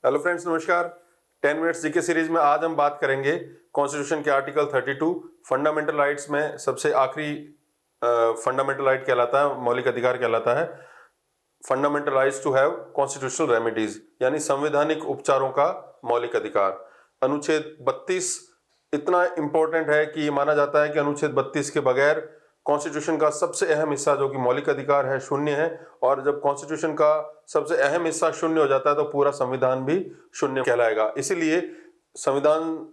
Hello friends, नमस्कार। 10 minutes GK series में आज हम बात करेंगे कॉन्स्टिट्यूशन के आर्टिकल 32 फंडामेंटल राइट्स में सबसे आखिरी फंडामेंटल राइट कहलाता है, मौलिक अधिकार कहलाता है। Fundamental rights to have constitutional remedies, यानी संवैधानिक उपचारों का मौलिक अधिकार। अनुच्छेद 32 इतना इंपॉर्टेंट है कि माना जाता है कि अनुच्छेद 32 के बगैर कॉन्स्टिट्यूशन का सबसे अहम हिस्सा जो कि मौलिक अधिकार है शून्य है, और जब कॉन्स्टिट्यूशन का सबसे अहम हिस्सा शून्य हो जाता है तो पूरा संविधान भी शून्य कहलाएगा। इसीलिए संविधान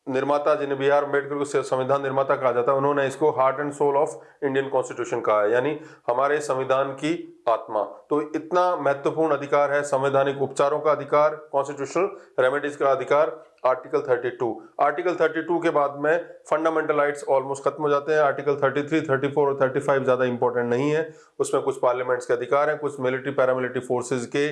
निर्माता, जिन्हें बी आर अम्बेडकर को संविधान निर्माता कहा जाता है, उन्होंने इसको heart and soul of Indian constitution कहा है, यानी हमारे संविधान की आत्मा। तो इतना महत्वपूर्ण अधिकार है संवैधानिक उपचारों का अधिकार, कॉन्स्टिट्यूशनल रेमेडीज का अधिकार, आर्टिकल 32। आर्टिकल 32 के बाद में फंडामेंटल राइट्स ऑलमोस्ट खत्म हो जाते हैं। आर्टिकल 33, 34 और 35 ज्यादा इंपॉर्टेंट नहीं है। उसमें कुछ पार्लियामेंट्स के अधिकार हैं, कुछ मिलिट्री पैरामिलिट्री फोर्सेज के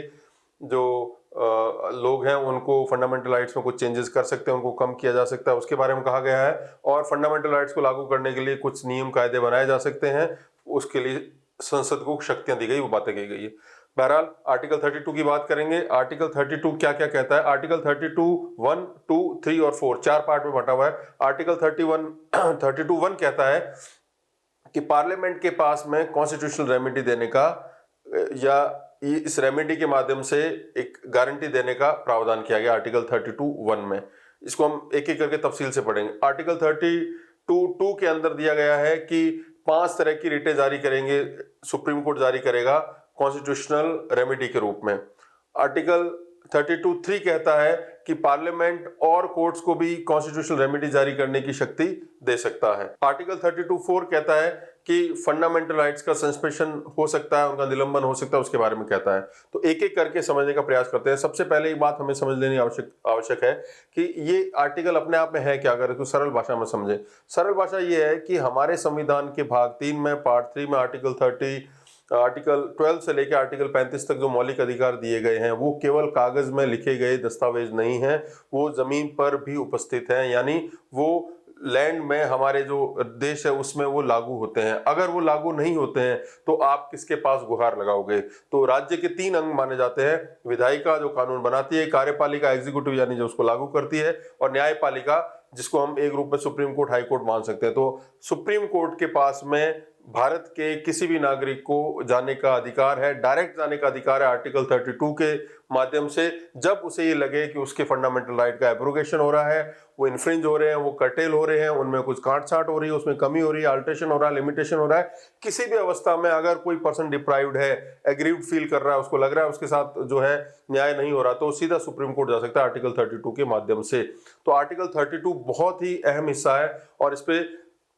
जो लोग हैं उनको फंडामेंटल राइट्स में कुछ चेंजेस कर सकते हैं, उनको कम किया जा सकता है, उसके बारे में कहा गया है। और फंडामेंटल राइट्स को लागू करने के लिए कुछ नियम कायदे बनाए जा सकते हैं, उसके लिए संसद को शक्तियां दी गई, वो बातें की गई है। बहरहाल आर्टिकल 32 की बात करेंगे। आर्टिकल 32 क्या क्या कहता है? आर्टिकल 32 1, 2, 3 और 4 चार पार्ट में बंटा हुआ है। आर्टिकल 32(1) कहता है कि पार्लियामेंट के पास में कॉन्स्टिट्यूशनल रेमेडी देने का या इस रेमेडी के माध्यम से एक गारंटी देने का प्रावधान किया गया आर्टिकल 32(1) में। इसको हम एक एक करके तफसील से पढ़ेंगे। आर्टिकल 32(2) के अंदर दिया गया है कि 5 तरह की रिटें जारी करेंगे, सुप्रीम कोर्ट जारी करेगा कॉन्स्टिट्यूशनल रेमेडी के रूप में। आर्टिकल 32(3) कहता है कि पार्लियामेंट और कोर्ट्स को भी कॉन्स्टिट्यूशनल रेमेडी जारी करने की शक्ति दे सकता है। आर्टिकल 32(4) कहता है कि फंडामेंटल राइट्स का सस्पेंशन हो सकता है, उनका निलंबन हो सकता है, उसके बारे में कहता है। तो एक एक करके समझने का प्रयास करते हैं। सबसे पहले एक बात हमें समझ लेनी आवश्यक है कि ये आर्टिकल अपने आप में है क्या, अगर इसको सरल भाषा में समझे। सरल भाषा ये है कि हमारे संविधान के भाग 3 में पार्ट 3 में आर्टिकल 12 से लेकर आर्टिकल 35 तक जो मौलिक अधिकार दिए गए हैं वो केवल कागज में लिखे गए दस्तावेज नहीं हैं, वो जमीन पर भी उपस्थित हैं, यानी वो लैंड में, हमारे जो देश है उसमें वो लागू होते हैं। अगर वो लागू नहीं होते हैं तो आप किसके पास गुहार लगाओगे? तो राज्य के 3 अंग माने जाते हैं। विधायिका जो कानून बनाती है, कार्यपालिका एग्जीक्यूटिव यानी जो उसको लागू करती है, और न्यायपालिका जिसको हम एक रूप में सुप्रीम कोर्ट, हाई कोर्ट मान सकते हैं। तो सुप्रीम कोर्ट के पास में भारत के किसी भी नागरिक को जाने का अधिकार है, डायरेक्ट जाने का अधिकार है आर्टिकल 32 के माध्यम से, जब उसे ये लगे कि उसके फंडामेंटल राइट का एब्रोगेशन हो रहा है, वो इन्फ्रिंज हो रहे हैं, वो कर्टेल हो रहे हैं, उनमें कुछ काट छाट हो रही है, उसमें कमी हो रही है, अल्टरेशन हो रहा है, लिमिटेशन हो रहा है। किसी भी अवस्था में अगर कोई पर्सन डिप्राइव्ड है, एग्रीव्ड फील कर रहा है, उसको लग रहा है उसके साथ जो है न्याय नहीं हो रहा, तो सीधा सुप्रीम कोर्ट जा सकता है आर्टिकल 32 के माध्यम से। तो आर्टिकल 32 बहुत ही अहम हिस्सा है, और इस पे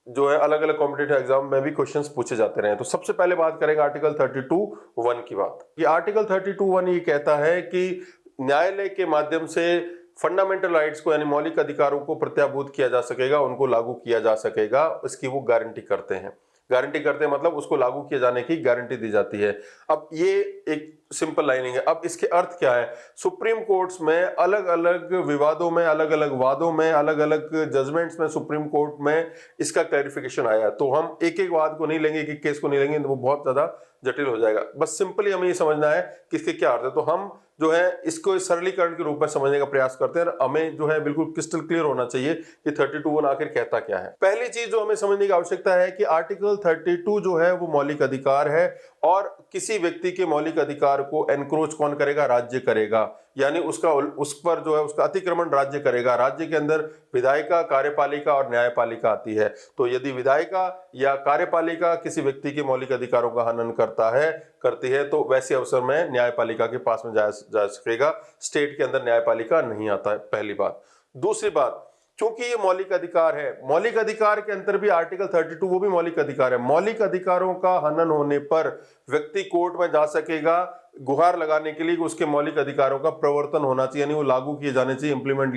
जो है अलग अलग कॉम्पिटिटिव एग्जाम में भी क्वेश्चंस पूछे जाते रहे। तो सबसे पहले बात करेंगे आर्टिकल 32(1) की बात। ये आर्टिकल 32(1) ये कहता है कि न्यायालय के माध्यम से फंडामेंटल राइट्स को, यानी मौलिक अधिकारों को प्रत्याभूत किया जा सकेगा, उनको लागू किया जा सकेगा, इसकी वो गारंटी करते हैं। गारंटी करते हैं मतलब उसको लागू किए जाने की गारंटी दी जाती है। अब ये एक सिंपल लाइनिंग है। अब इसके अर्थ क्या है? सुप्रीम कोर्ट्स में अलग अलग विवादों में, अलग अलग वादों में, अलग अलग जजमेंट्स में सुप्रीम कोर्ट में इसका क्लैरिफिकेशन आया। तो हम एक एक वाद को नहीं लेंगे, एक एक केस को नहीं लेंगे, तो वो बहुत ज्यादा जटिल हो जाएगा। बस सिंपली हमें ये समझना है कि इसके क्या अर्थ है। तो हम जो है इसको सरलीकरण के रूप में समझने का प्रयास करते हैं। हमें जो है बिल्कुल क्रिस्टल क्लियर होना चाहिए कि 32(1) आखिर कहता क्या है। पहली चीज जो हमें समझने की आवश्यकता है कि आर्टिकल 32 जो है वो मौलिक अधिकार है, और किसी व्यक्ति के मौलिक अधिकार को एनक्रोच कौन करेगा? राज्य करेगा, यानी उस पर जो है उसका अतिक्रमण राज्य करेगा। राज्य के अंदर विधायिका, कार्यपालिका और न्यायपालिका आती है। तो यदि विधायिका या कार्यपालिका किसी व्यक्ति के मौलिक अधिकारों का हनन करती है तो वैसे अवसर में न्यायपालिका के पास में जा सकेगा। स्टेट के अंदर न्यायपालिका नहीं आता है, पहली बात। दूसरी बात, क्योंकि ये मौलिक अधिकार है, मौलिक अधिकार के अंतर भी आर्टिकल 32 वो भी मौलिक अधिकार है। मौलिक अधिकारों का हनन होने पर व्यक्ति कोर्ट में जा सकेगा गुहार लगाने के लिए, उसके मौलिक अधिकारों का प्रवर्तन होना चाहिए, यानी वो लागू किए जाने चाहिए, इंप्लीमेंट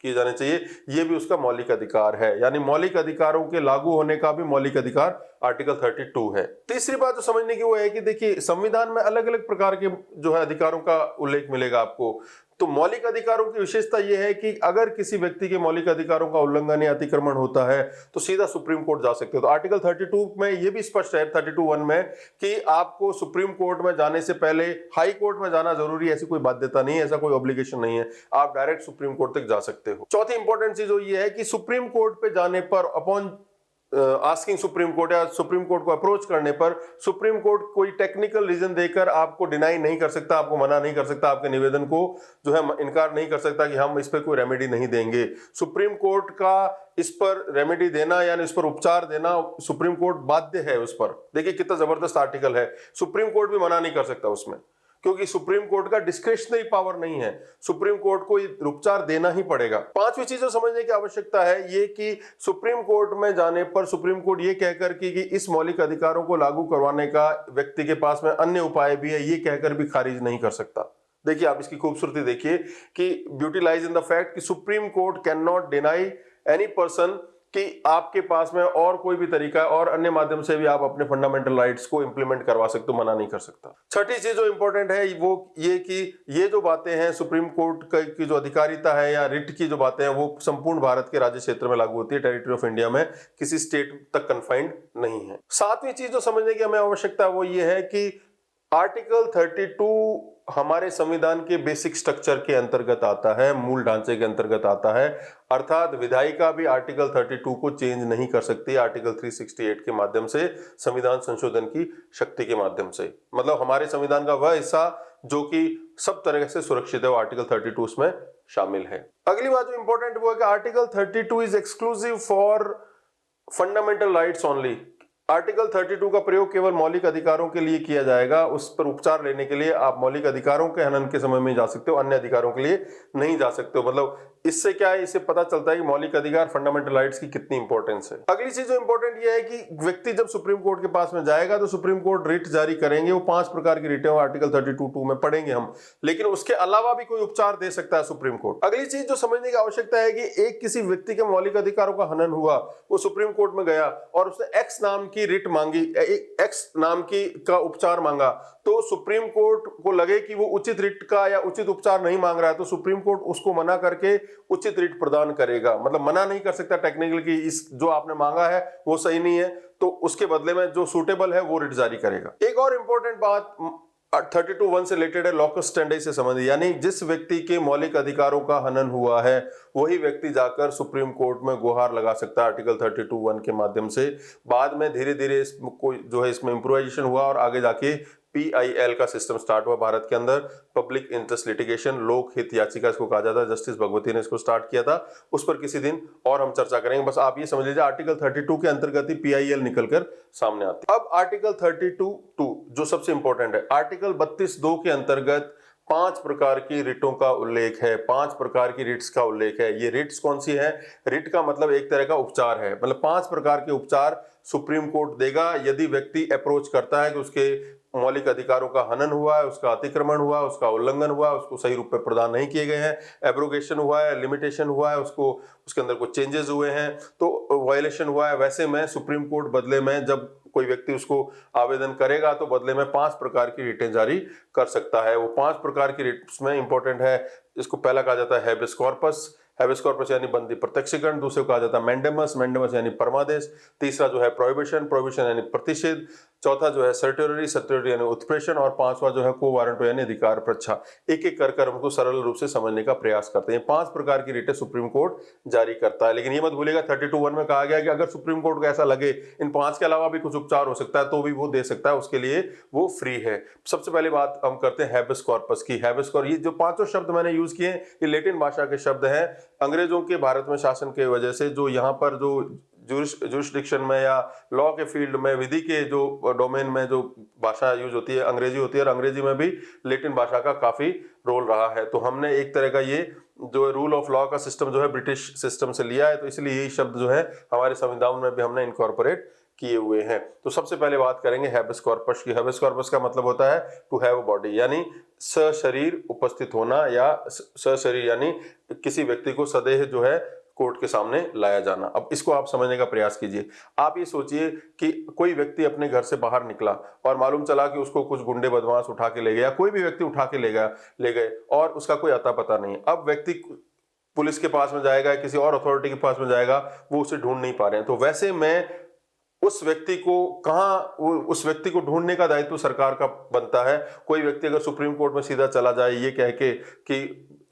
किए जाने चाहिए। ये भी उसका मौलिक अधिकार है, यानी मौलिक अधिकारों के लागू होने का भी मौलिक अधिकार आर्टिकल 32 है। तीसरी बात जो समझने की वो है कि देखिए, संविधान में अलग अलग प्रकार के जो है अधिकारों का उल्लेख मिलेगा आपको। तो मौलिक अधिकारों की विशेषता यह है कि अगर किसी व्यक्ति के मौलिक अधिकारों का उल्लंघन या अतिक्रमण होता है तो सीधा सुप्रीम कोर्ट जा सकते हो। तो आर्टिकल 32 में यह भी स्पष्ट है, 32(1) में, कि आपको सुप्रीम कोर्ट में जाने से पहले हाई कोर्ट में जाना जरूरी है, ऐसी कोई बाध्यता नहीं है, ऐसा कोई ऑब्लिगेशन नहीं है, आप डायरेक्ट सुप्रीम कोर्ट तक जा सकते हो। चौथी इंपॉर्टेंट चीज ये है कि सुप्रीम कोर्ट पे जाने पर, अपॉन आस्किंग सुप्रीम कोर्ट या सुप्रीम कोर्ट को अप्रोच करने पर, सुप्रीम कोर्ट कोई टेक्निकल रीजन देकर आपको डिनाई नहीं कर सकता, आपको मना नहीं कर सकता, आपके निवेदन को जो है इनकार नहीं कर सकता कि हम इस पर कोई रेमेडी नहीं देंगे। सुप्रीम कोर्ट का इस पर रेमेडी देना यानी इस पर उपचार देना, सुप्रीम कोर्ट बाध्य है उस पर। देखिए कितना जबरदस्त आर्टिकल है, सुप्रीम कोर्ट भी मना नहीं कर सकता उसमें, क्योंकि सुप्रीम कोर्ट का डिस्क्रिशनरी पावर नहीं है, सुप्रीम कोर्ट को उपचार देना ही पड़ेगा। पांचवी चीज जो समझने की आवश्यकता है ये कि सुप्रीम कोर्ट में जाने पर सुप्रीम कोर्ट ये कहकर कि इस मौलिक अधिकारों को लागू करवाने का व्यक्ति के पास में अन्य उपाय भी है, ये कहकर भी खारिज नहीं कर सकता। देखिए आप इसकी खूबसूरती देखिए कि beauty lies in the fact कि Supreme Court can not deny any person कि आपके पास में और कोई भी तरीका है और अन्य माध्यम से भी आप अपने फंडामेंटल राइट्स को इंप्लीमेंट करवा सकते हो, मना नहीं कर सकता। छठी चीज जो इंपॉर्टेंट है वो ये कि ये जो बातें हैं सुप्रीम कोर्ट की जो अधिकारिता है या रिट की जो बातें हैं वो संपूर्ण भारत के राज्य क्षेत्र में लागू होती है, टेरिटरी ऑफ इंडिया में, किसी स्टेट तक कन्फाइंड नहीं है। सातवीं चीज जो समझने की हमें आवश्यकता है वो ये है कि आर्टिकल 32 हमारे संविधान के बेसिक स्ट्रक्चर के अंतर्गत आता है, मूल ढांचे के अंतर्गत आता है, अर्थात विधायिका भी आर्टिकल 32 को चेंज नहीं कर सकती आर्टिकल 368 के माध्यम से, संविधान संशोधन की शक्ति के माध्यम से। मतलब हमारे संविधान का वह हिस्सा जो कि सब तरह से सुरक्षित है वो आर्टिकल 32 उसमें शामिल है। अगली बात जो इंपॉर्टेंट वो है कि article 32 is exclusive for fundamental rights only. Article 32 का प्रयोग केवल मौलिक अधिकारों के लिए किया जाएगा, उस पर उपचार लेने के लिए आप मौलिक अधिकारों के हनन के समय में जा सकते हो, अन्य अधिकारों के लिए नहीं जा सकते हो। मतलब इससे क्या है, इससे पता चलता है कि मौलिक अधिकार, फंडामेंटल राइट्स की कितनी इंपॉर्टेंस है। अगली चीज जो इंपॉर्टेंट ये है कि व्यक्ति जब सुप्रीम कोर्ट के पास में जाएगा तो सुप्रीम कोर्ट रिट जारी करेंगे, वो 5 प्रकार की रिटें आर्टिकल 32(2) में पढ़ेंगे हम, लेकिन उसके अलावा भी कोई उपचार दे सकता है सुप्रीम कोर्ट। अगली चीज जो समझने की आवश्यकता है कि एक किसी व्यक्ति के मौलिक अधिकारों का हनन हुआ, वो सुप्रीम कोर्ट में गया और उसने एक्स नाम की रिट मांगी, एक्स नाम की का उपचार मांगा, तो सुप्रीम कोर्ट को लगे कि वो उचित रिट का या उचित उपचार नहीं मांग रहा है तो सुप्रीम कोर्ट उसको मना करके उचित रिट प्रदान करेगा। मतलब मना नहीं कर सकता टेक्निकल कि इस जो आपने मांगा है वो सही नहीं है, तो उसके बदले में जो सूटेबल है वो रिट जारी करेगा। एक और इंपॉर्टेंट बात 32(1) से रिलेटेड है, लॉकस स्टैंडी से संबंधित, यानी जिस व्यक्ति के मौलिक अधिकारों का हनन हुआ है वही व्यक्ति जाकर सुप्रीम कोर्ट में गुहार लगा सकता है आर्टिकल 32(1) के माध्यम से। बाद में धीरे धीरे कोई जो है इसमें इंप्रूवाइजेशन हुआ और आगे जाके PIL का सिस्टम स्टार्ट हुआ भारत के अंदर, पब्लिक इंटरेस्ट लिटिगेशन, लोक हित याचिका इसको कहा जाता है, जस्टिस भगवती ने इसको स्टार्ट किया था, उस पर किसी दिन और हम चर्चा करेंगे। बस आप ये समझ लीजिए आर्टिकल 32 के अंतर्गत ही PIL निकलकर सामने आती है। अब आर्टिकल 32(2) जो सबसे इंपॉर्टेंट है, आर्टिकल 32(2) के अंतर्गत 5 प्रकार की रिटों का उल्लेख है, 5 प्रकार की रिट्स का उल्लेख है। ये रिट्स कौन सी है? रिट का मतलब एक तरह का उपचार है, मतलब 5 प्रकार के उपचार सुप्रीम कोर्ट देगा यदि व्यक्ति अप्रोच करता है कि उसके मौलिक अधिकारों का हनन हुआ है, उसका अतिक्रमण हुआ है, उसका उल्लंघन हुआ है, उसको सही रूप में प्रदान नहीं किए गए हैं, एब्रोगेशन हुआ है, लिमिटेशन हुआ है, उसको उसके अंदर कुछ चेंजेस हुए हैं, तो वायलेशन हुआ है। वैसे में सुप्रीम कोर्ट बदले में जब कोई व्यक्ति उसको आवेदन करेगा तो बदले में 5 प्रकार की रिटें जारी कर सकता है। वो 5 प्रकार की रिट्स में इंपॉर्टेंट है, इसको पहला कहा जाता है हैबेस कॉर्पस, हैबेस कॉर्पस यानी बंदी प्रत्यक्षीकरण, दूसरे को कहा जाता है मैंडेमस, मैंडेमस यानी परमादेश, तीसरा जो है प्रोहिबिशन, प्रोहिबिशन यानी प्रतिषेध, चौथा जो है सर्टियोरी, सर्टियोरी यानी उत्प्रेषण, और पांचवा जो है को वारंटो यानी अधिकार प्रच्छा। एक एक कर हमको सरल रूप से समझने का प्रयास करते हैं। 5 प्रकार की रिटें सुप्रीम कोर्ट जारी करता है, लेकिन ये मत भूलिएगा 32(1) में कहा गया कि अगर सुप्रीम कोर्ट को ऐसा लगे इन 5 के अलावा भी कुछ उपचार हो सकता है तो भी वो दे सकता है, उसके लिए वो फ्री है। सबसे पहले बात हम करते हैं हैबेस कॉर्पस की। हैबेस कॉर्पस, ये जो 5 शब्द मैंने यूज किए ये लैटिन भाषा के शब्द हैं। अंग्रेजों के भारत में शासन की वजह से जो यहाँ पर जो जुरिस्डिक्शन में या लॉ के फील्ड में, विधि के जो डोमेन में जो भाषा यूज होती है अंग्रेजी होती है, और अंग्रेजी में भी लैटिन भाषा का काफी रोल रहा है। तो हमने एक तरह का ये जो रूल ऑफ लॉ का सिस्टम जो है ब्रिटिश सिस्टम से लिया है, तो इसलिए यही शब्द जो है हमारे संविधान में भी हमने इनकॉर्पोरेट किए हुए हैं। तो सबसे पहले बात करेंगे हैबेस कॉर्पस की। हैबेस कॉर्पस का मतलब होता है टू हैव अ बॉडी, यानी सशरीर उपस्थित होना, या सशरीर यानी किसी व्यक्ति को सदेह जो है कोर्ट के सामने लाया जाना। अब इसको आप समझने का प्रयास कीजिए। आप ये सोचिए कि कोई व्यक्ति अपने घर से बाहर निकला और मालूम चला कि उसको कुछ गुंडे बदमाश उठा के ले गए या कोई भी व्यक्ति उठा के ले गए और उसका कोई अता पता नहीं। अब व्यक्ति पुलिस के पास में जाएगा, किसी और अथॉरिटी के पास में जाएगा, वो उसे ढूंढ नहीं पा रहे हैं। तो वैसे में उस व्यक्ति को उस व्यक्ति को ढूंढने का दायित्व सरकार का बनता है। कोई व्यक्ति अगर सुप्रीम कोर्ट में सीधा चला जाए ये कह के कि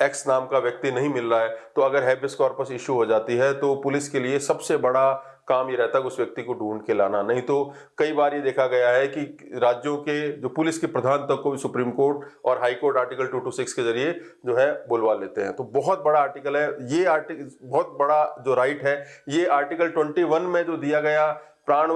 एक्स नाम का व्यक्ति नहीं मिल रहा है, तो अगर हैबियस कॉर्पस इशू हो जाती है तो पुलिस के लिए सबसे बड़ा काम ये रहता है उस व्यक्ति को ढूंढ के लाना। नहीं तो कई बार ये देखा गया है कि राज्यों के जो पुलिस के प्रधान तक को भी सुप्रीम कोर्ट और हाई कोर्ट आर्टिकल 226 के जरिए जो है बुलवा लेते हैं। तो बहुत बड़ा आर्टिकल है ये, आर्टिकल बहुत बड़ा जो राइट है ये आर्टिकल 21 में जो दिया गया प्राण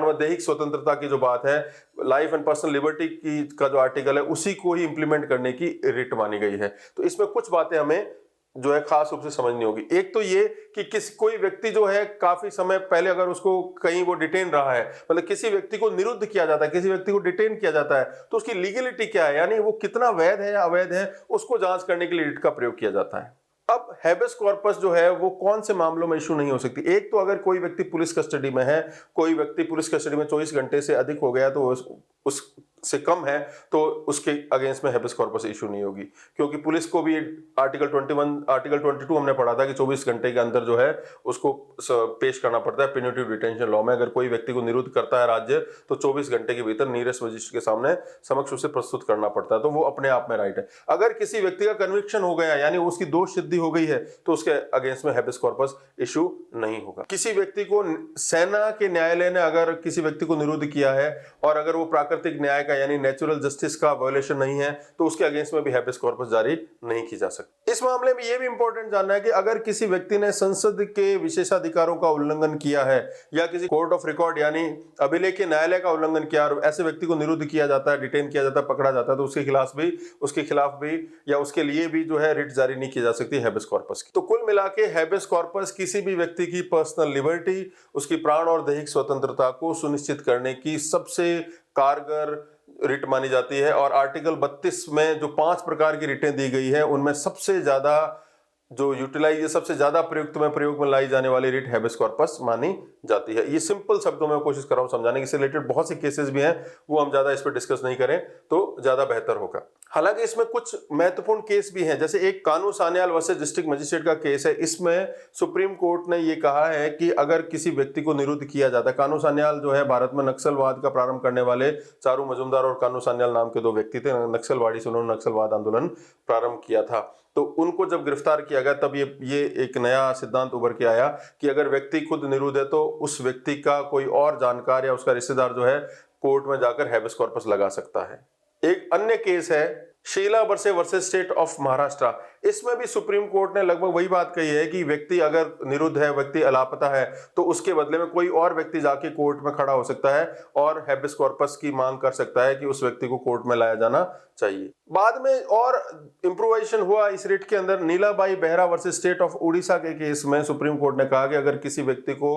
व दैहिक स्वतंत्रता की जो बात है, लाइफ एंड पर्सनल लिबर्टी की का जो आर्टिकल है उसी को ही इंप्लीमेंट करने की रिट मानी गई है। तो इसमें कुछ बातें हमें जो है खास रूप से समझनी होगी। एक तो ये कि कोई व्यक्ति जो है काफी समय पहले अगर उसको कहीं वो डिटेन रहा है, मतलब किसी व्यक्ति को निरुद्ध किया जाता है, किसी व्यक्ति को डिटेन किया जाता है, तो उसकी लीगलिटी क्या है, यानी वो कितना वैध है या अवैध है, उसको जांच करने के लिए रिट का प्रयोग किया जाता है। अब हैबेस कॉर्पस जो है वो कौन से मामलों में इशू नहीं हो सकती। एक तो अगर कोई व्यक्ति पुलिस कस्टडी में है, कोई व्यक्ति पुलिस कस्टडी में 24 घंटे से अधिक हो गया तो उससे कम है तो उसके अगेंस्ट में हैबेस कॉर्पस इशू नहीं होगी, क्योंकि पुलिस को भी आर्टिकल 22 हमने पढ़ा था कि 24 घंटे के अंदर जो है उसको पेश करना पड़ता है प्यूनिटिव डिटेंशन लॉ में। अगर कोई व्यक्ति को निरुद्ध करता है राज्य तो 24 घंटे के भीतर नीरेस्ट मजिस्ट्रेट के सामने समक्ष उसे प्रस्तुत करना पड़ता है, तो वो अपने आप में राइट है। अगर किसी व्यक्ति का कन्विक्शन हो गया यानी उसकी दोष सिद्धि हो गई है तो उसके अगेंस्ट में हैबेस कॉर्पस इशू नहीं होगा। किसी व्यक्ति को सेना के न्यायालय ने अगर किसी व्यक्ति को निरुद्ध किया है और अगर वो प्राकृतिक न्याय का यानी नेचुरल जस्टिस का वायोलेशन नहीं है तो उसके अगेंस्ट में भी हैबेस कॉर्पस जारी नहीं की जा सकती। इस मामले में यह भी इंपॉर्टेंट जानना है कि अगर किसी व्यक्ति ने संसद के विशेषाधिकारों का उल्लंघन किया है या किसी कोर्ट ऑफ रिकॉर्ड यानी अभिलेख न्यायालय का उल्लंघन किया, ऐसे व्यक्ति को निरुद्ध किया जाता है, डिटेन किया जाता है, पकड़ा जाता है, तो उसके खिलाफ भी या उसके लिए भी जो है रिट जारी नहीं की जा सकती हैबेस कॉर्पस की। तो कुल मिला के हैबेस कॉर्पस किसी भी व्यक्ति की पर्सनल लिबर्टी, उसकी प्राण और दैहिक स्वतंत्रता को सुनिश्चित करने की सबसे कारगर रिट मानी जाती है। और आर्टिकल 32 में जो 5 प्रकार की रिटें दी गई है उनमें सबसे ज्यादा जो यूटिलाइज सबसे ज्यादा प्रयोग में लाई जाने वाली रिट हैबेस कॉर्पस मानी जाती है। ये सिंपल शब्दों में कोशिश कर रहा हूं समझाने की, इससे रिलेटेड बहुत से केसेस भी हैं, वो हम ज्यादा इस पर डिस्कस नहीं करें तो ज्यादा बेहतर होगा। हालांकि इसमें कुछ महत्वपूर्ण केस भी हैं, जैसे एक कानू सान्याल वर्सेस डिस्ट्रिक्ट मजिस्ट्रेट का केस है। इसमें सुप्रीम कोर्ट ने ये कहा है कि अगर किसी व्यक्ति को निरुद्ध किया जाता है, कानू सान्याल जो है भारत में नक्सलवाद का प्रारंभ करने वाले चारू मजुमदार और कानू सान्याल नाम के 2 व्यक्ति थे, नक्सलवाड़ी से उन्होंने नक्सलवाद आंदोलन प्रारंभ किया था। तो उनको जब गिरफ्तार किया गया तब ये एक नया सिद्धांत उभर के आया कि अगर व्यक्ति खुद निरुद्ध है तो उस व्यक्ति का कोई और जानकार या उसका रिश्तेदार जो है कोर्ट में जाकर हैबेस कॉर्पस लगा सकता है। एक अन्य केस है Sheela versus state of Maharashtra. इसमें भी सुप्रीम कोर्ट ने लगभग वही बात कही है कि व्यक्ति अगर निरुद्ध है, व्यक्ति अलापता है, तो उसके बदले में कोई और व्यक्ति जाके कोर्ट में खड़ा हो सकता है और हैबेस कॉर्पस की मांग कर सकता है कि उस व्यक्ति को कोर्ट में लाया जाना चाहिए। बाद में और इंप्रूवाइजेशन हुआ इस रिट के अंदर। Nilabai Behera versus state of Orissa के केस में सुप्रीम कोर्ट ने कहा कि अगर किसी व्यक्ति को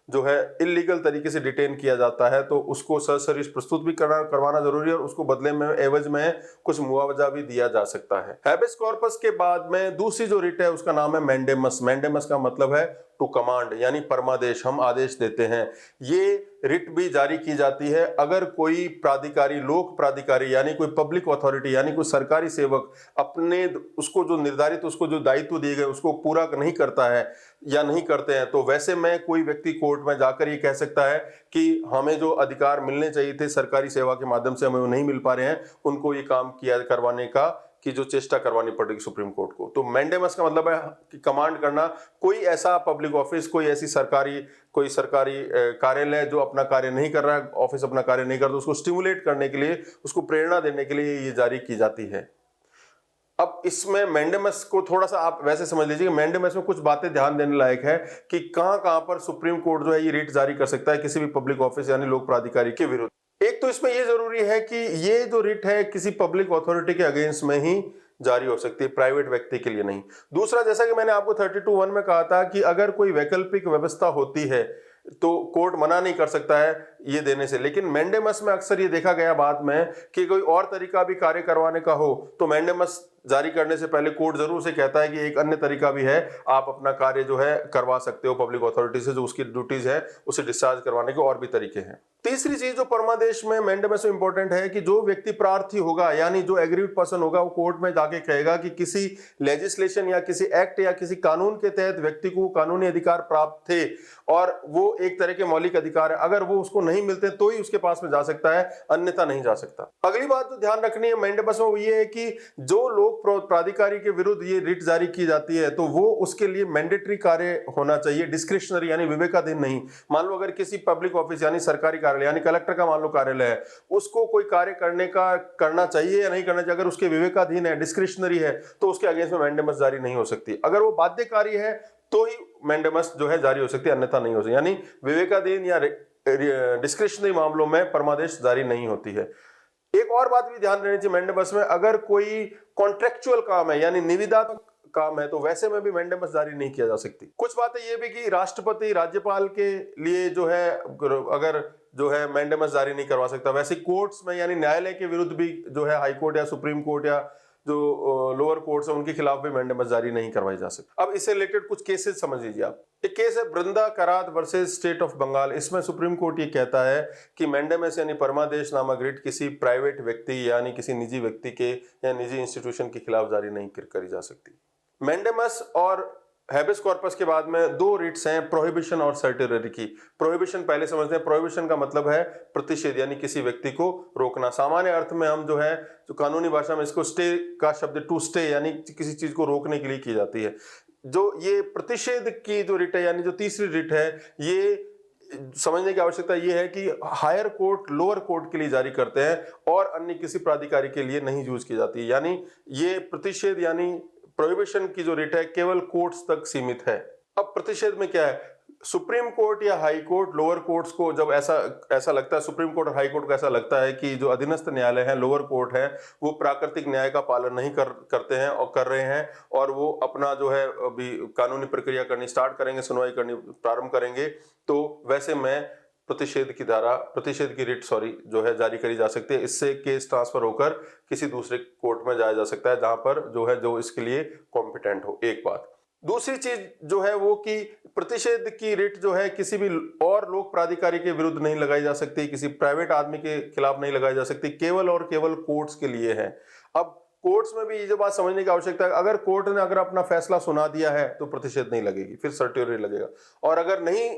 जो है इलीगल तरीके से डिटेन किया जाता है तो उसको सरसरीश प्रस्तुत भी करवाना जरूरी है और उसको बदले में एवज में कुछ मुआवजा भी दिया जा सकता है। हैबेस कॉर्पस के बाद में दूसरी जो रिट है उसका नाम है मैंडेमस। मैंडेमस का मतलब है टू कमांड यानी परमादेश, हम आदेश देते हैं। ये रिट भी जारी की जाती है अगर कोई प्राधिकारी, लोक प्राधिकारी यानी कोई पब्लिक अथॉरिटी यानी कोई सरकारी सेवक अपने उसको जो निर्धारित उसको जो दायित्व दिए गए उसको पूरा नहीं करता है या नहीं करते हैं, तो वैसे में कोई व्यक्ति कोर्ट में जाकर ये कह सकता है कि हमें जो अधिकार मिलने चाहिए थे सरकारी सेवा के माध्यम से हमें वो नहीं मिल पा रहे हैं, उनको ये काम किया करवाने का की जो चेष्टा करवानी पड़ेगी सुप्रीम कोर्ट को। तो मैंडेमस का मतलब है कि कमांड करना, कोई ऐसा पब्लिक ऑफिस, कोई ऐसी सरकारी कार्यालय जो अपना कार्य नहीं कर रहा है, ऑफिस अपना कार्य नहीं कर रहा, तो उसको स्टिमुलेट करने के लिए, उसको प्रेरणा देने के लिए ये जारी की जाती है। अब इसमें मैंडेमस को थोड़ा सा आप वैसे समझ लीजिए कि मैंडेमस में कुछ बातें ध्यान देने लायक है कि कहां पर सुप्रीम कोर्ट जो है ये रिट जारी कर सकता है किसी भी पब्लिक ऑफिस यानी लोक प्राधिकारी के विरुद्ध। एक तो इसमें ये जरूरी है कि ये जो रिट है किसी पब्लिक अथॉरिटी के अगेंस्ट में ही जारी हो सकती है, प्राइवेट व्यक्ति के लिए नहीं। दूसरा, जैसा कि मैंने आपको 32(1) में कहा था कि अगर कोई वैकल्पिक व्यवस्था होती है तो कोर्ट मना नहीं कर सकता है ये देने से। लेकिन मैंडेमस में अक्सर ये देखा गया बाद में कि कोई और तरीका भी कार्य करवाने का हो तो मैंडेमस जारी करने से पहले कोर्ट जरूर से कहता है कि एक अन्य तरीका भी है, आप अपना कार्य जो है करवा सकते हो पब्लिक अथॉरिटी से, जो उसकी ड्यूटीज है उसे डिस्चार्ज करवाने के और भी तरीके हैं। तीसरी चीज जो परमादेश में मैंडेमस में इंपॉर्टेंट है कि जो व्यक्ति प्रार्थी होगा यानी जो एग्रीड पर्सन होगा, वो कोर्ट में जाके कहेगा कि किसी लेजिस्लेशन या किसी एक्ट या किसी कानून के तहत व्यक्ति को कानूनी अधिकार प्राप्त थे और वो एक तरह के मौलिक अधिकार है, अगर वो उसको नहीं मिलते तो ही उसके पास में जा सकता है, अन्यथा नहीं जा सकता। अगली बात जो ध्यान रखनी है मैंडेमस में वो ये है कि जो लोग प्राधिकारी के विरुद्ध ये रिट जारी की जाती है तो वो उसके लिए मैंडेटरी कार्य होना चाहिए, डिस्क्रिशनरी यानी विवेकाधीन नहीं। मान लो अगर किसी पब्लिक ऑफिस यानी सरकारी कार्यालय यानी कलेक्टर का मान लो कार्यालय है, उसको कोई कार्य करना चाहिए या नहीं करना चाहिए, अगर उसके विवेकाधीन है, डिस्क्रिशनरी है, तो उसके अगेंस्ट में मैंडेमस जारी नहीं हो सकती। अगर वो बाध्यकारी है तो ही मैंडेमस जो है जारी हो सकती है, अन्यथा नहीं हो सकती। यानी विवेकाधीन या डिस्क्रिशनरी मामलों में परमादेश जारी नहीं होती है। एक और बात भी ध्यान देनी चाहिए मैंडेमस में, अगर कोई कॉन्ट्रेक्चुअल काम है यानी निविदात्मक काम है तो वैसे में भी मैंडेमस जारी नहीं किया जा सकती। कुछ बातें ये भी कि राष्ट्रपति राज्यपाल के लिए जो है अगर जो है मैंडेमस जारी नहीं करवा सकता, वैसे कोर्ट्स में यानी न्यायालय के विरुद्ध भी जो है हाई कोर्ट या सुप्रीम कोर्ट या जो लोअर कोर्ट्स है उनके खिलाफ भी मैंडेमस जारी नहीं करवाई जा सकती। अब इससे रिलेटेड कुछ केसेस समझ लीजिए आप। एक केस है बृंदा करात वर्सेस स्टेट ऑफ बंगाल। इसमें सुप्रीम कोर्ट ये कहता है कि मैंडेमस यानी परमादेश नामक रिट किसी प्राइवेट व्यक्ति यानी किसी निजी व्यक्ति के या निजी इंस्टीट्यूशन के खिलाफ जारी नहीं करी जा सकती। मैंडेमस और हैबेस कॉर्पस के बाद में दो रिट्स हैं, प्रोहिबिशन और सर्टिलरी की। प्रोहिबिशन पहले समझते हैं। प्रोहिबिशन का मतलब है प्रतिषेध यानी किसी व्यक्ति को रोकना। सामान्य अर्थ में हम जो है जो कानूनी भाषा में इसको स्टे का शब्द टू स्टे यानी किसी चीज को रोकने के लिए की जाती है। जो ये प्रतिषेध की जो रिट है यानी जो तीसरी रिट है, ये समझने की आवश्यकता ये है कि हायर कोर्ट लोअर कोर्ट के लिए जारी करते हैं और अन्य किसी प्राधिकारी के लिए नहीं यूज की जाती है। यानी ये प्रतिषेध यानी प्रोहिबिशन की जो रिट है केवल कोर्ट्स तक सीमित है। अब प्रतिषेध में क्या है, सुप्रीम कोर्ट या हाई कोर्ट लोअर कोर्ट्स को जब ऐसा लगता है, सुप्रीम कोर्ट और हाई कोर्ट को ऐसा लगता है कि जो अधीनस्थ न्यायालय है लोअर कोर्ट है वो प्राकृतिक न्याय का पालन नहीं करते हैं और कर रहे हैं और वो अपना जो है अभी कानूनी प्रक्रिया करनी स्टार्ट करेंगे, सुनवाई करनी प्रारंभ करेंगे, तो वैसे में प्रतिषेध की रिट जो है जारी करी जा सकती है। इससे केस ट्रांसफर होकर किसी दूसरे कोर्ट में जाया जा सकता है जहां पर जो इसके लिए कॉम्पिटेंट हो। एक बात। दूसरी चीज जो है वो कि प्रतिषेध की रिट जो है किसी भी और लोक प्राधिकारी के विरुद्ध नहीं लगाई जा सकती, किसी प्राइवेट आदमी के खिलाफ नहीं लगाई जा सकती, केवल और केवल कोर्ट्स के लिए है। अब कोर्ट्स में भी ये जो बात समझने की आवश्यकता है, अगर कोर्ट ने अपना फैसला सुना दिया है तो प्रतिषेध नहीं लगेगी, फिर सर्टिलरी लगेगा। और अगर नहीं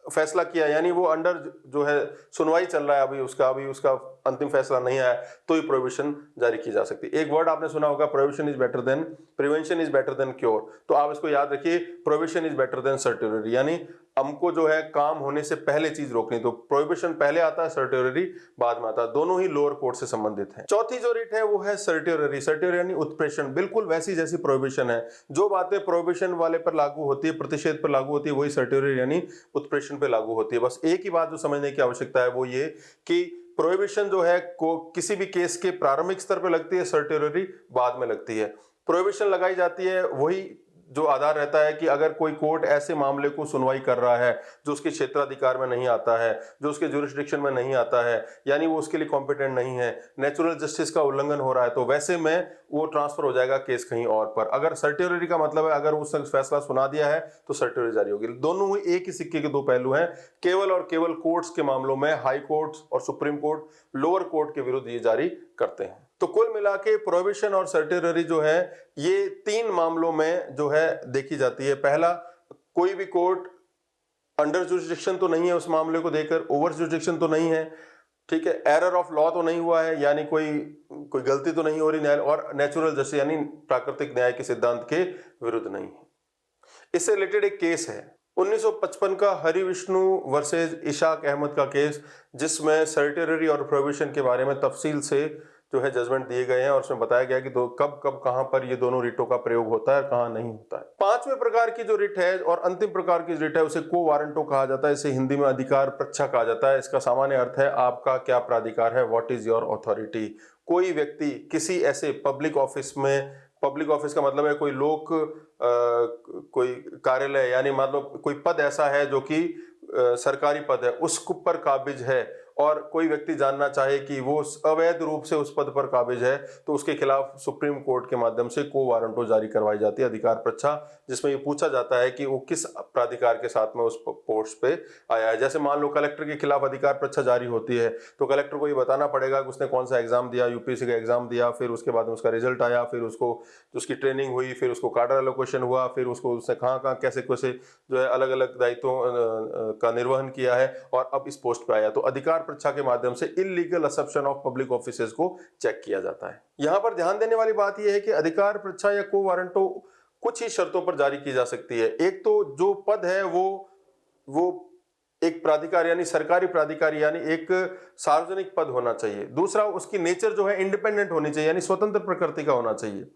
फैसला किया यानी वो अंडर जो है सुनवाई चल रहा है, अभी उसका अंतिम फैसला नहीं आया, तो ही प्रोहिबिशन जारी की जा सकती है। एक वर्ड आपने सुना होगा, prevention is better than cure. तो आप इसको याद रखिए, प्रोहिबिशन इज बेटर देन सर्टिलरी, यानी हमको जो है काम होने से पहले चीज रोकनी। तो प्रोहिबिशन पहले आता है, सर्टिलरी बाद में आता है। दोनों ही लोअर कोर्ट से संबंधित हैं। चौथी जो रिट है वो है सर्टिलरी यानी उत्प्रेषण। बिल्कुल वैसी जैसी प्रोहिबिशन है, जो बातें प्रोहिबिशन वाले पर लागू होती है, प्रतिषेध पर लागू होती है, वही सर्टिलरी यानी उत्प्रेषण पे लागू होती है। बस एक ही बात जो समझने की आवश्यकता है वो ये कि प्रोहिबिशन जो है किसी भी केस के प्रारंभिक स्तर पर लगती है, सर्टिलरी बाद में लगती है। प्रोहिबिशन लगाई जाती है वही जो आधार रहता है कि अगर कोई कोर्ट ऐसे मामले को सुनवाई कर रहा है जो उसके क्षेत्राधिकार में नहीं आता है, जो उसके ज्यूरिसडिक्शन में नहीं आता है, यानी वो उसके लिए कॉम्पिटेंट नहीं है, नेचुरल जस्टिस का उल्लंघन हो रहा है, तो वैसे में वो ट्रांसफर हो जाएगा केस कहीं और पर। अगर सर्टिलरी का मतलब है अगर उसने फैसला सुना दिया है तो सर्टिलरी जारी होगी। दोनों ही एक ही सिक्के के दो पहलू हैं। केवल और केवल कोर्ट्स के मामलों में हाई कोर्ट्स और सुप्रीम कोर्ट लोअर कोर्ट के विरुद्ध ये जारी करते हैं। तो कुल मिला के प्रोहिबिशन और सर्टिलरी जो है ये तीन मामलों में जो है देखी जाती है। पहला, कोई भी कोर्ट अंडर जुरिसडिक्शन तो नहीं है उस मामले को देकर, ओवर जुरिसडिक्शन तो नहीं है, ठीक है, एरर ऑफ लॉ तो नहीं हुआ है यानी कोई गलती तो नहीं हो रही, और नेचुरल जस्टिस यानी प्राकृतिक न्याय के सिद्धांत के विरुद्ध नहीं है। इससे रिलेटेड एक केस है 1955 का हरि विष्णु वर्सेस इशाक अहमद का केस, जिसमें सर्टिलरी और प्रोहिबिशन के बारे में तफसील से जो है जजमेंट दिए गए हैं और उसमें बताया गया कि कब कहां पर ये दोनों रिटों का प्रयोग होता है, कहां नहीं होता है। पांचवें प्रकार की जो रिट है और अंतिम प्रकार की रिट है उसे को वारंटो कहा जाता है। इसे हिंदी में अधिकार प्रच्छा कहा जाता है। इसका सामान्य अर्थ है आपका क्या प्राधिकार है, व्हाट इज योर अथॉरिटी। कोई व्यक्ति किसी ऐसे पब्लिक ऑफिस का मतलब है कोई कार्यालय यानी मतलब कोई पद ऐसा है जो कि सरकारी पद है उस पर काबिज है और कोई व्यक्ति जानना चाहे कि वो अवैध रूप से उस पद पर काबिज है, तो उसके खिलाफ सुप्रीम कोर्ट के माध्यम से को वारंटो जारी करवाई जाती है, अधिकार परीक्षा, जिसमें ये पूछा जाता है कि वो किस प्राधिकार के साथ में उस पोस्ट पे आया है। जैसे मान लो कलेक्टर के खिलाफ अधिकार परीक्षा जारी होती है, तो कलेक्टर को ये बताना पड़ेगा कि उसने कौन सा एग्जाम दिया, यूपीएससी का एग्जाम दिया, फिर उसके बाद उसका रिजल्ट आया, फिर उसको उसकी ट्रेनिंग हुई, फिर उसको कार्डर एलोकेशन हुआ, फिर उसको उसने कहाँ कैसे कैसे जो है अलग अलग दायित्वों का निर्वहन किया है और अब इस पोस्ट पे आया। तो अधिकार परीक्षा के माध्यम से illegal assumption of public offices को चेक किया जाता है। यहां पर ध्यान देने वाली बात यह है कि अधिकार परीक्षा या को वारंटो कुछ ही शर्तों पर जारी की जा सकती है। एक तो जो पद है वो एक प्राधिकार यानी सरकारी प्राधिकार यानी एक सार्वजनिक पद होना चाहिए। दूसरा, उसकी नेचर जो है इंडिपेंडेंट होनी चाहिए यानी स्वतंत्र प्रकृति का होना चाहिए।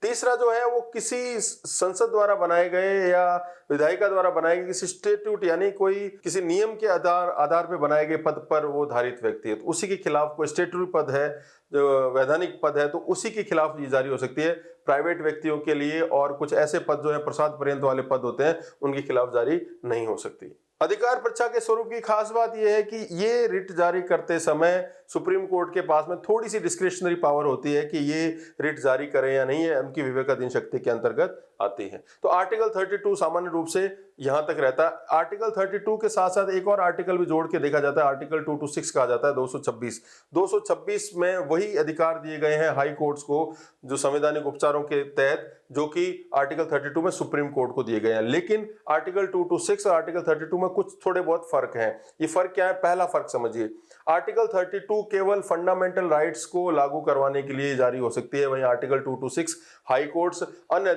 तीसरा जो है वो किसी संसद द्वारा बनाए गए या विधायिका द्वारा बनाए गए किसी स्टेट्यूट यानी कोई किसी नियम के आधार पे बनाए गए पद पर वो धारित व्यक्ति है, तो उसी के खिलाफ कोई स्टेट्यूटरी पद है जो वैधानिक पद है तो उसी के खिलाफ ये जारी हो सकती है। प्राइवेट व्यक्तियों के लिए और कुछ ऐसे पद जो है प्रसाद पर्यंत वाले पद होते हैं उनके खिलाफ जारी नहीं हो सकती। अधिकार परीक्षा के स्वरूप की खास बात यह है कि ये रिट जारी करते समय सुप्रीम कोर्ट के पास में थोड़ी सी डिस्क्रिशनरी पावर होती है कि ये रिट जारी करें या नहीं, है उनकी विवेकाधीन शक्ति के अंतर्गत आती है। तो आर्टिकल 32 सामान्य रूप से यहां तक रहता है। आर्टिकल 32 के साथ साथ एक और आर्टिकल भी जोड़ के देखा जाता है, आर्टिकल 226 कहा जाता है, 226 में वही अधिकार दिए गए हैं हाई कोर्ट्स को जो संवैधानिक उपचारों के तहत, जो कि आर्टिकल 32 में सुप्रीम कोर्ट को दिए गए हैं। लेकिन आर्टिकल 226 और आर्टिकल 32 में कुछ थोड़े बहुत फर्क हैं। ये फर्क क्या है? पहला फर्क समझिए, आर्टिकल 32 केवल फंडामेंटल राइट्स को लागू करवाने के लिए जारी हो सकती है, वहीं आर्टिकल 226 हाई कोर्ट्स अन्य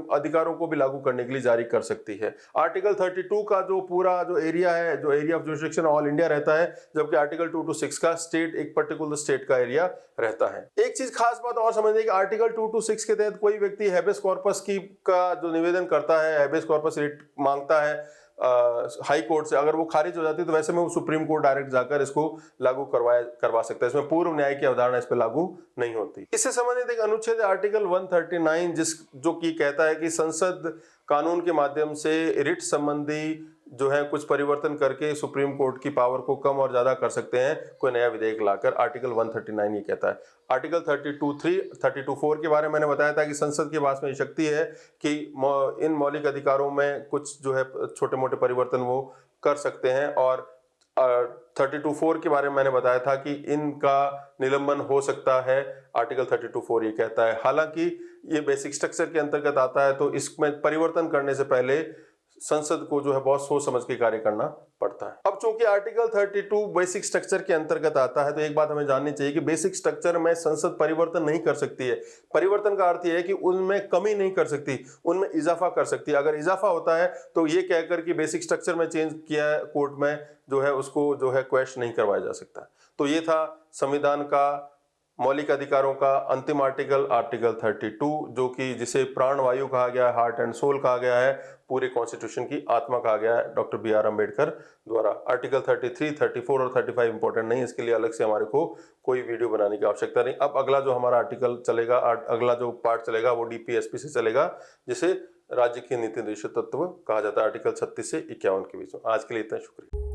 अधिकारों को भी लागू करने के लिए जारी कर सकती है। आर्टिकल 32 का जो पूरा जो एरिया है, जो area of jurisdiction all India रहता है, जबकि आर्टिकल 226 का स्टेट एक पर्टिकुलर स्टेट का एरिया रहता है। एक चीज खास बात और समझिए कि आर्टिकल 226 के तहत कोई व्यक्ति हैबेस कॉर्पस का जो निवेदन करता है, हैबेस कॉर्पस रिट मांगता है हाई कोर्ट से, अगर वो खारिज हो जाती है तो वैसे में वो सुप्रीम कोर्ट डायरेक्ट जाकर इसको लागू करवा सकता है। इसमें पूर्व न्याय की अवधारणा इस पर लागू नहीं होती। इससे संबंधित एक अनुच्छेद आर्टिकल 139 जो कि कहता है कि संसद कानून के माध्यम से रिट संबंधी जो है कुछ परिवर्तन करके सुप्रीम कोर्ट की पावर को कम और ज्यादा कर सकते हैं कोई नया विधेयक लाकर। आर्टिकल 139 ये कहता है। आर्टिकल 32(3) के बारे में मैंने बताया था कि संसद के पास में शक्ति है कि इन मौलिक अधिकारों में कुछ जो है छोटे मोटे परिवर्तन वो कर सकते हैं, और 32(4) के बारे में मैंने बताया था कि इनका निलंबन हो सकता है। आर्टिकल 32(4) ये कहता है। हालांकि ये बेसिक स्ट्रक्चर के अंतर्गत आता है तो इसमें परिवर्तन करने से पहले संसद को जो है बहुत सोच समझ के कार्य करना पड़ता है। अब चूंकि आर्टिकल 32 बेसिक स्ट्रक्चर के अंतर्गत आता है तो एक बात हमें जाननी चाहिए कि बेसिक स्ट्रक्चर में संसद परिवर्तन नहीं कर सकती है। परिवर्तन का अर्थ यह है कि उनमें कमी नहीं कर सकती, उनमें इजाफा कर सकती है। अगर इजाफा होता है तो ये कहकर कि बेसिक स्ट्रक्चर में चेंज किया है कोर्ट में जो है उसको जो है क्वेश्चन नहीं करवाया जा सकता। तो ये था संविधान का मौलिक अधिकारों का अंतिम आर्टिकल 32, जो कि जिसे प्राण वायु कहा गया है, हार्ट एंड सोल कहा गया है, पूरे कॉन्स्टिट्यूशन की आत्मा कहा गया है डॉक्टर बी आर अम्बेडकर द्वारा। आर्टिकल 33, 34 और 35 इंपॉर्टेंट नहीं, इसके लिए अलग से हमारे को कोई वीडियो बनाने की आवश्यकता नहीं। अब अगला जो हमारा आर्टिकल चलेगा, अगला जो पार्ट चलेगा वो डीपीएसपी से चलेगा, जिसे राज्य के नीति निर्देशित तत्व कहा जाता है, आर्टिकल 36 से 51 के बीच में। आज के लिए इतना, शुक्रिया।